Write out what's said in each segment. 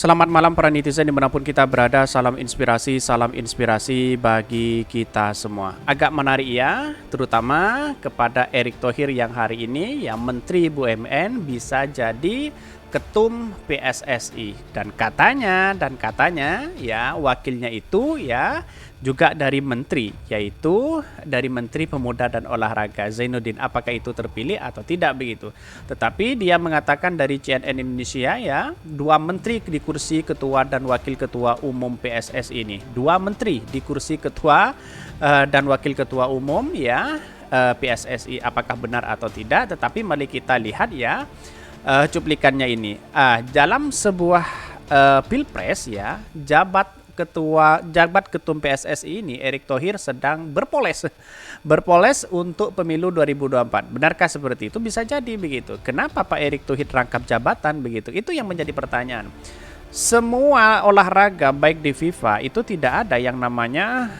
Selamat malam para netizen dimanapun kita berada, salam inspirasi bagi kita semua. Agak menarik ya, terutama kepada Erick Thohir yang hari ini yang Menteri BUMN bisa jadi Ketum PSSI dan katanya ya wakilnya itu ya juga dari menteri, yaitu dari Menteri Pemuda dan Olahraga Zainuddin. Apakah itu terpilih atau tidak begitu? Tetapi dia mengatakan dari CNN Indonesia ya, dua menteri di kursi ketua dan wakil ketua umum PSSI ini, dua menteri di kursi ketua dan wakil ketua umum ya PSSI. Apakah benar atau tidak? Tetapi mari kita lihat ya cuplikannya ini. Dalam sebuah pilpres ya, jabat ketum PSSI ini Erick Thohir sedang berpoles untuk pemilu 2024. Benarkah seperti itu? Bisa jadi begitu. Kenapa Pak Erick Thohir rangkap jabatan begitu? Itu yang menjadi pertanyaan. Semua olahraga baik di FIFA itu tidak ada yang namanya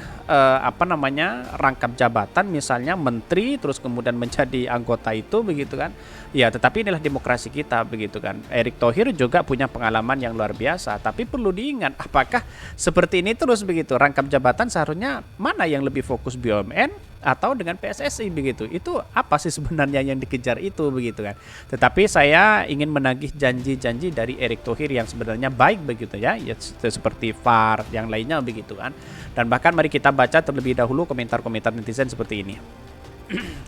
rangkap jabatan, misalnya menteri terus kemudian menjadi anggota itu begitu kan. Ya, tetapi inilah demokrasi kita begitu kan. Erick Thohir juga punya pengalaman yang luar biasa, tapi perlu diingat apakah seperti ini terus begitu. Rangkap jabatan seharusnya mana yang lebih fokus, BUMN atau dengan PSSI begitu. Itu apa sih sebenarnya yang dikejar itu begitu kan. Tetapi saya ingin menagih janji-janji dari Erick Thohir yang sebenarnya baik begitu ya, seperti VAR yang lainnya begitu kan. Dan bahkan mari kita baca terlebih dahulu komentar-komentar netizen seperti ini.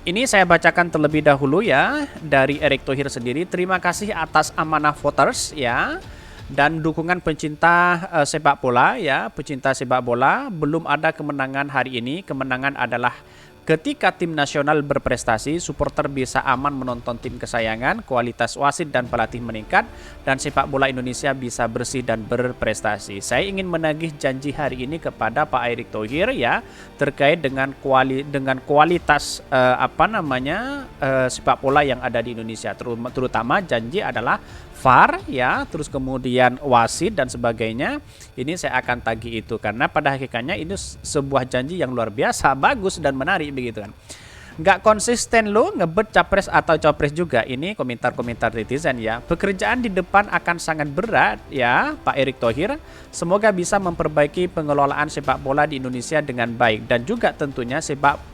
Ini saya bacakan terlebih dahulu ya dari Erick Thohir sendiri. Terima kasih atas amanah voters ya dan dukungan pencinta sepak bola ya, pecinta sepak bola. Belum ada kemenangan hari ini. Kemenangan adalah ketika tim nasional berprestasi, supporter bisa aman menonton tim kesayangan, kualitas wasit dan pelatih meningkat, dan sepak bola Indonesia bisa bersih dan berprestasi. Saya ingin menagih janji hari ini kepada Pak Erick Thohir ya terkait dengan kualitas sepak bola yang ada di Indonesia. Terutama janji adalah VAR ya, terus kemudian wasit dan sebagainya. Ini saya akan tagih itu karena pada hakikatnya ini sebuah janji yang luar biasa, bagus dan menarik begitu kan. Nggak konsisten lo ngebet capres atau copres juga. Ini komentar-komentar netizen ya. Pekerjaan di depan akan sangat berat ya Pak Erick Thohir. Semoga bisa memperbaiki pengelolaan sepak bola di Indonesia dengan baik. Dan juga tentunya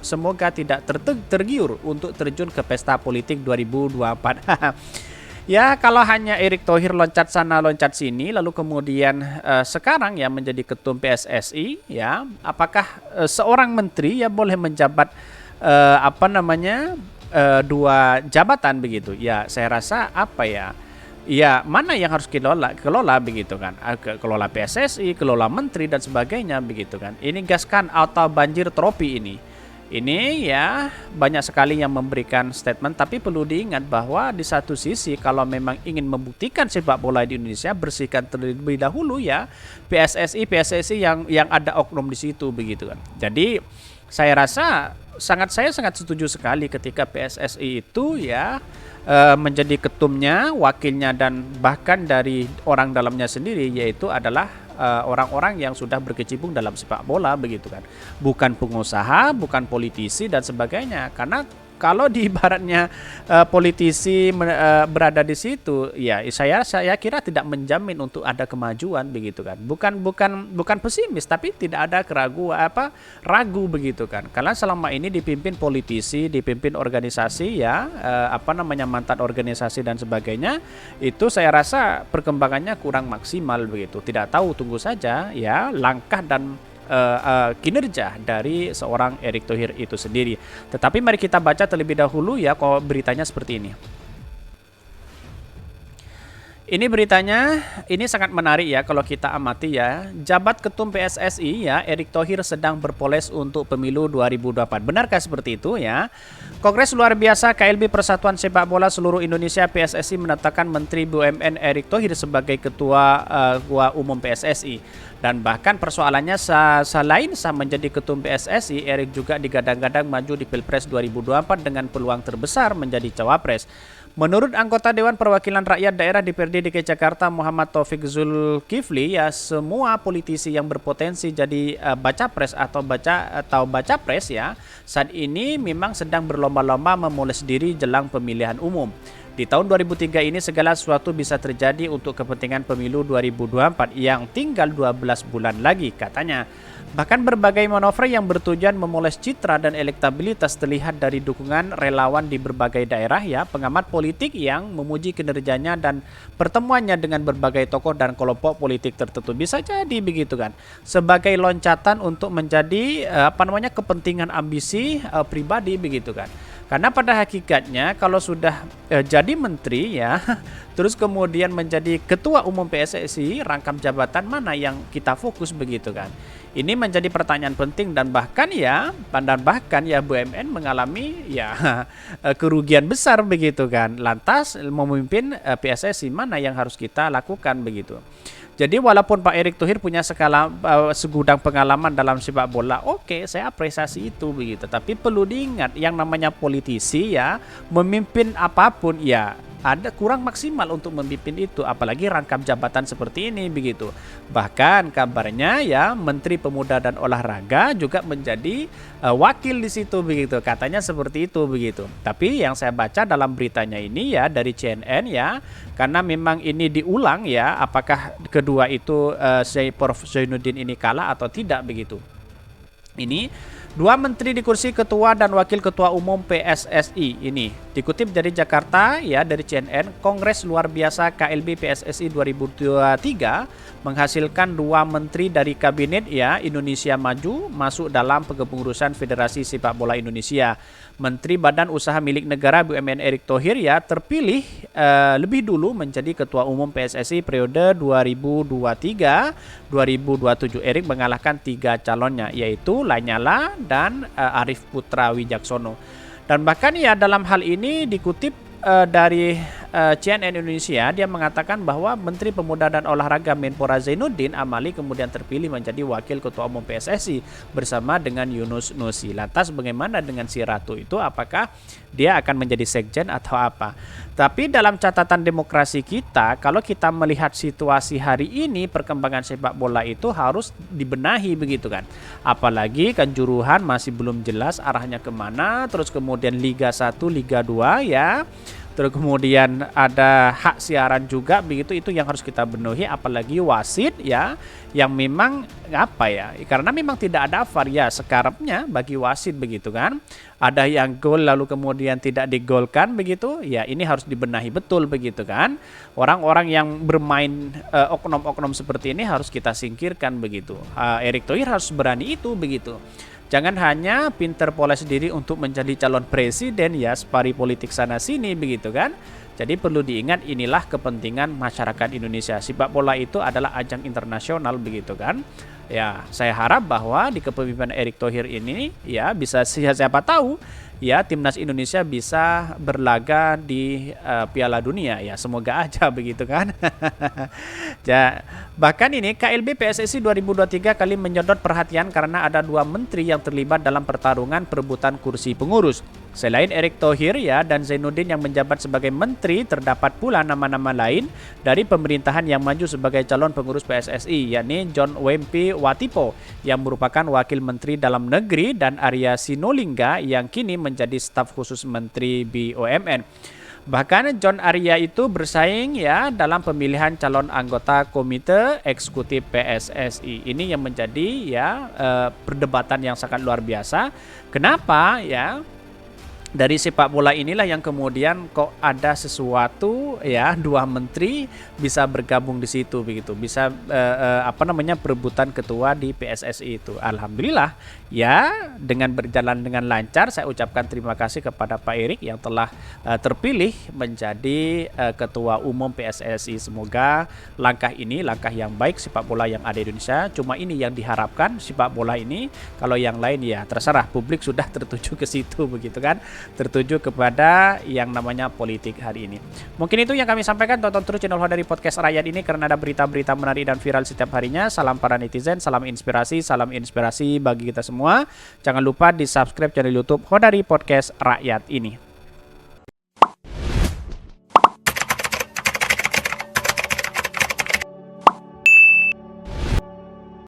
semoga tidak tergiur untuk terjun ke pesta politik 2024. Ya, kalau hanya Erick Thohir loncat sana loncat sini lalu kemudian sekarang ya menjadi ketum PSSI ya, apakah seorang menteri ya boleh menjabat dua jabatan begitu? Ya, saya rasa ya mana yang harus kelola begitu kan? Kelola PSSI, kelola menteri dan sebagainya begitu kan. Ini gaskan atau banjir trofi ini. Ini ya banyak sekali yang memberikan statement, tapi perlu diingat bahwa di satu sisi kalau memang ingin membuktikan sepak bola di Indonesia, bersihkan terlebih dahulu ya PSSI yang ada oknum di situ begitu kan. Jadi saya rasa saya sangat setuju sekali ketika PSSI itu ya menjadi ketumnya, wakilnya dan bahkan dari orang dalamnya sendiri yaitu adalah orang-orang yang sudah berkecimpung dalam sepak bola begitu kan, bukan pengusaha, bukan politisi dan sebagainya. Karena kalau di ibaratnya politisi berada di situ, ya saya kira tidak menjamin untuk ada kemajuan begitu kan. Bukan pesimis, tapi tidak ada ragu begitu kan. Karena selama ini dipimpin politisi, dipimpin organisasi ya mantan organisasi dan sebagainya, itu saya rasa perkembangannya kurang maksimal begitu. Tidak tahu, tunggu saja ya langkah dan kinerja dari seorang Erick Thohir itu sendiri. Tetapi mari kita baca terlebih dahulu ya kok beritanya seperti ini. Ini beritanya, ini sangat menarik ya kalau kita amati ya. Jabat Ketum PSSI ya, Erick Thohir sedang berpoles untuk pemilu 2024. Benarkah seperti itu ya? Kongres luar biasa KLB Persatuan Sepak Bola Seluruh Indonesia PSSI menetapkan Menteri BUMN Erick Thohir sebagai Ketua Umum PSSI. Dan bahkan persoalannya selain menjadi ketum PSSI, Erick juga digadang-gadang maju di Pilpres 2024 dengan peluang terbesar menjadi cawapres. Menurut anggota Dewan Perwakilan Rakyat Daerah DPRD DKI Jakarta Muhammad Taufik Zulkifli ya, semua politisi yang berpotensi jadi bacapres atau bacapres ya saat ini memang sedang berlomba-lomba memoles diri jelang pemilihan umum. Di tahun 2003 ini segala sesuatu bisa terjadi untuk kepentingan pemilu 2024 yang tinggal 12 bulan lagi katanya. Bahkan berbagai manuver yang bertujuan memoles citra dan elektabilitas terlihat dari dukungan relawan di berbagai daerah ya, pengamat politik yang memuji kinerjanya dan pertemuannya dengan berbagai tokoh dan kelompok politik tertentu. Bisa jadi begitu kan. Sebagai loncatan untuk menjadi kepentingan ambisi pribadi begitu kan. Karena pada hakikatnya kalau sudah jadi menteri ya, terus kemudian menjadi ketua umum PSSI, rangkap jabatan mana yang kita fokus begitu kan. Ini menjadi pertanyaan penting dan bahkan ya BUMN mengalami ya kerugian besar begitu kan. Lantas memimpin PSSI mana yang harus kita lakukan begitu. Jadi walaupun Pak Erick Thohir punya segudang pengalaman dalam sepak bola, oke, saya apresiasi itu begitu. Tapi perlu diingat yang namanya politisi ya, memimpin apapun ya ada kurang maksimal untuk memimpin itu, apalagi rangkap jabatan seperti ini begitu. Bahkan kabarnya ya Menteri Pemuda dan Olahraga juga menjadi wakil di situ begitu. Katanya seperti itu begitu. Tapi yang saya baca dalam beritanya ini ya dari CNN ya, karena memang ini diulang ya, apakah kedua itu Prof Zainuddin ini kalah atau tidak begitu. Ini dua menteri di kursi ketua dan wakil ketua umum PSSI ini dikutip dari Jakarta ya dari CNN. Kongres luar biasa KLB PSSI 2023 menghasilkan dua menteri dari kabinet ya Indonesia Maju masuk dalam kepengurusan Federasi Sepak Bola Indonesia. Menteri Badan Usaha Milik Negara BUMN Erick Thohir ya terpilih lebih dulu menjadi ketua umum PSSI periode 2023-2027. Erick mengalahkan 3 calonnya yaitu Lanyala dan Arif Putra Wijaksono. Dan bahkan ya dalam hal ini dikutip dari CNN Indonesia, dia mengatakan bahwa Menteri Pemuda dan Olahraga Menpora Zainuddin Amali kemudian terpilih menjadi wakil ketua umum PSSI bersama dengan Yunus Nusi. Lantas bagaimana dengan si Ratu itu, apakah dia akan menjadi sekjen atau apa? Tapi dalam catatan demokrasi kita, kalau kita melihat situasi hari ini, perkembangan sepak bola itu harus dibenahi begitu kan. Apalagi Kanjuruhan masih belum jelas arahnya kemana, terus kemudian Liga 1, Liga 2 ya. Terus kemudian ada hak siaran juga begitu, itu yang harus kita benahi, apalagi wasit ya yang memang karena memang tidak ada VAR ya sekarangnya bagi wasit begitu kan. Ada yang gol lalu kemudian tidak digolkan begitu ya, ini harus dibenahi betul begitu kan. Orang-orang yang bermain oknum-oknum seperti ini harus kita singkirkan begitu. Erick Thohir harus berani itu begitu. Jangan hanya pinter poles diri untuk menjadi calon presiden ya, spari politik sana sini begitu kan. Jadi perlu diingat, inilah kepentingan masyarakat Indonesia. Sepak bola itu adalah ajang internasional begitu kan. Ya, saya harap bahwa di kepemimpinan Erick Thohir ini ya bisa siapa tahu ya timnas Indonesia bisa berlaga di Piala Dunia ya, semoga aja begitu kan. Ya, bahkan ini KLB PSSI 2023 kali menyedot perhatian karena ada dua menteri yang terlibat dalam pertarungan perebutan kursi pengurus. Selain Erick Thohir ya dan Zainuddin yang menjabat sebagai menteri, terdapat pula nama-nama lain dari pemerintahan yang maju sebagai calon pengurus PSSI, yakni John Wempi Watipo yang merupakan wakil menteri dalam negeri dan Arya Sinulinga yang kini menjadi staf khusus menteri BUMN. Bahkan John Arya itu bersaing ya dalam pemilihan calon anggota komite eksekutif PSSI. Ini yang menjadi ya perdebatan yang sangat luar biasa. Kenapa ya? Dari sepak bola inilah yang kemudian kok ada sesuatu ya, dua menteri bisa bergabung di situ begitu, bisa perebutan ketua di PSSI itu. Alhamdulillah ya, dengan berjalan dengan lancar. Saya ucapkan terima kasih kepada Pak Erick yang telah terpilih menjadi ketua umum PSSI. Semoga langkah ini langkah yang baik sepak bola yang ada di Indonesia. Cuma ini yang diharapkan sepak bola ini, kalau yang lain ya terserah, publik sudah tertuju ke situ begitu kan. Tertuju kepada yang namanya politik hari ini. Mungkin itu yang kami sampaikan. Tonton terus channel Hodari Podcast Rakyat ini karena ada berita-berita menarik dan viral setiap harinya. Salam para netizen, salam inspirasi bagi kita semua. Jangan lupa di subscribe channel YouTube Hodari Podcast Rakyat ini.